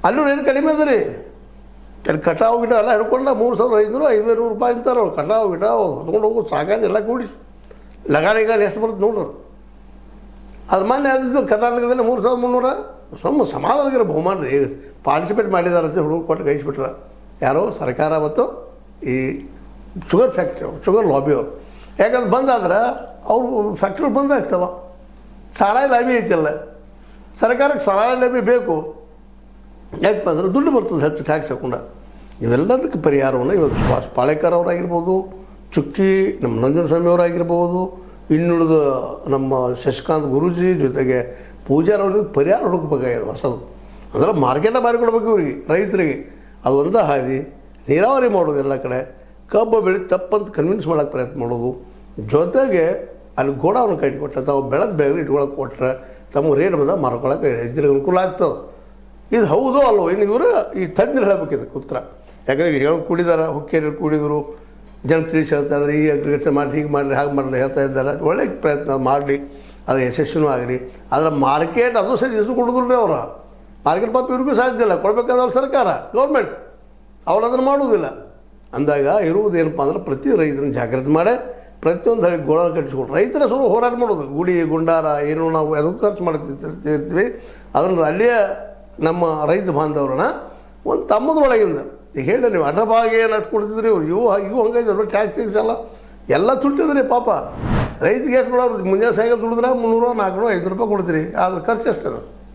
ಅಲ್ಲೂ ರೇಟ್ ಕಡಿಮೆ ಅದ ರೀ. ಅಲ್ಲಿ ಕಟಾವು ಗಿಟ ಎಲ್ಲ ಹಿಡ್ಕೊಂಡು 3,500 500 ರೂಪಾಯಿ ಅಂತಾರೆ ಅವ್ರು. ಕಟಾವು ಗಿಟಾವು ತೊಗೊಂಡು ಹೋಗೋದು ಸಾಕಾಗಿ ಎಲ್ಲ ಕೂಡಿ ಲಗಾಣಿಗಾಲ ಎಷ್ಟು ಬರುತ್ತೆ ನೋಡ್ರಿ. ಅದು ಮೊನ್ನೆ ಆದಿದ್ದು ಕರ್ನಾಟಕದಲ್ಲಿ 3,300 ಸುಮ್ಮ ಸಮಾಧಾನಗಿರೋ ಬಹುಮಾನ ರೀ. ಪಾರ್ಟಿಸಿಪೇಟ್ ಮಾಡಿದಾರೆ ಅಂತ ಹುಡುಗ ಕೊಟ್ಟು ಕಳಿಸ್ಬಿಟ್ರೆ ಯಾರೋ ಸರ್ಕಾರ ಮತ್ತು ಈ ಶುಗರ್ ಫ್ಯಾಕ್ಟ್ರಿ ಅವರು, ಶುಗರ್ ಲಾಬಿಯವರು. ಯಾಕಂದ್ರೆ ಬಂದಾದ್ರೆ ಅವರು ಫ್ಯಾಕ್ಟ್ರಿ ಬಂದಾಗ್ತವ. ಸಾರಾಯಿ ಲಾಬಿ ಐತಲ್ಲ, ಸರ್ಕಾರಕ್ಕೆ ಸಾರಾಯಿ ಲಾಬಿ ಬೇಕು. ಯಾಕಪ್ಪ ಅಂದ್ರೆ ದುಡ್ಡು ಬರ್ತದೆ ಹೆಚ್ಚು ಟ್ಯಾಕ್ಸ್ ಹಾಕೊಂಡ. ಇವೆಲ್ಲದಕ್ಕೆ ಪರಿಹಾರವನ್ನು ಇವತ್ತು ಸುಭಾಷ್ ಪಾಳೇಕರ್ ಅವರಾಗಿರ್ಬೋದು, ಚುಕ್ಕಿ ನಮ್ಮ ನಂಜನಸ್ವಾಮಿ ಅವರಾಗಿರ್ಬೋದು, ಇನ್ನುಳಿದ ನಮ್ಮ ಶಶಿಕಾಂತ್ ಗುರೂಜಿ ಜೊತೆಗೆ ಪೂಜಾರ್ ಅವ್ರಿಗೆ ಪರಿಹಾರ ಹುಡುಕಬೇಕಾಗಿದೆ ಹೊಸದು. ಅಂದ್ರೆ ಮಾರ್ಕೆಟ ಮಾಡಿಕೊಡ್ಬೇಕು ಇವ್ರಿಗೆ, ರೈತರಿಗೆ. ಅದು ಒಂದೇ ಹಾದಿ. ನೀರಾವರಿ ಮಾಡೋದು ಎಲ್ಲ ಕಡೆ, ಕಬ್ಬು ಬೆಳೆ ತಪ್ಪಂತ ಕನ್ವಿನ್ಸ್ ಮಾಡೋಕ್ಕೆ ಪ್ರಯತ್ನ ಮಾಡೋದು. ಜೊತೆಗೆ ಅಲ್ಲಿ ಗೋಡಾವನ್ನು ಕಟ್ಟಿಕೊಟ್ರೆ ತಾವು ಬೆಳೆದ ಬೆಳೆ ಇಟ್ಕೊಳಕ್ಕೆ ಕೊಟ್ಟರೆ ತಮ್ಮ ರೇಟ್ ಬಂದಾಗ ಮಾರ್ಕೊಳಕ್ಕೆ ರೈತರಿಗೆ ಅನುಕೂಲ ಆಗ್ತದೆ. ಇದು ಹೌದೋ ಅಲ್ವೋ ಇನ್ನು ಇವರು ಈ ತಜ್ಞರು ಹೇಳಬೇಕಿದೆ ಉತ್ತರ. ಯಾಕಂದರೆ ಹೇಳಿ ಕೂಡಿದಾರೆ, ಹುಕ್ಕೇರಿ ಕೂಡಿದರು, ಜನ ತಿಳಿಸಿ ಹೇಳ್ತಾ ಇದ್ದಾರೆ ಈ ಅಗ್ರಿಕಲ್ಚರ್ ಮಾಡಿ ಹೀಗೆ ಮಾಡಿರಿ ಹಾಗೆ ಮಾಡಿರಿ ಹೇಳ್ತಾ ಇದ್ದಾರೆ. ಒಳ್ಳೆ ಪ್ರಯತ್ನ ಮಾಡಲಿ, ಅದರ ಯಶಸ್ವಿನೂ ಆಗಲಿ. ಆದರೆ ಮಾರ್ಕೆಟ್ ಅದು ಸಹ ಹೆಸರು ಕೊಡೋದಿಲ್ಲ ರೀ ಅವರು. ಮಾರ್ಕೆಟ್ ಪಾಪ ಇವ್ರಿಗೂ ಸಾಧ್ಯ ಇಲ್ಲ, ಕೊಡಬೇಕಾದವ್ರು ಸರ್ಕಾರ ಗೌರ್ಮೆಂಟ್, ಅವ್ರು ಅದನ್ನು ಮಾಡುವುದಿಲ್ಲ. ಅಂದಾಗ ಇರುವುದೇನಪ್ಪ ಅಂದ್ರೆ ಪ್ರತಿ ರೈತರನ್ನ ಜಾಗೃತಿ ಮಾಡಿ ಪ್ರತಿಯೊಂದು ಹಳ್ಳಿ ಗೋಳ ಕಟ್ಟಿಸ್ಕೊಂಡು ರೈತರ ಸ್ವಲ್ಪ ಹೋರಾಟ ಮಾಡೋದು. ಗುಡಿ ಗುಂಡಾರ ಏನು ನಾವು ಅದಕ್ಕೆ ಖರ್ಚು ಮಾಡ್ತಿರ್ತೀವಿ. ಅದನ್ನು ಅಲ್ಲಿಯ ನಮ್ಮ ರೈತ ಬಾಂಧವ್ರನ್ನ ಒಂದು ತಮ್ಮದ್ರೊಳಗಿಂದ ಈಗ ಹೇಳಿ ನೀವು ಅಡ್ಡಭಾಗ ಏನು ಅಷ್ಟು ಕೊಡ್ತಿದ್ರಿ ಇವು ಹಂಗಾಯ್ತು. ಟ್ಯಾಕ್ಸ್ ಎಲ್ಲ ತುಟ್ಟಿದ್ರಿ ಪಾಪ. ರೈತಿಗೆ ಎಷ್ಟು ಕೊಡೋರು ಮುಂಜಾನೆ ಸಾಯಂಕಾಲ ದುಡಿದ್ರೆ 300 400 500 ರೂಪಾಯಿ ಕೊಡ್ತೀರಿ, ಆದ್ರೆ ಖರ್ಚು ಅಷ್ಟೇ.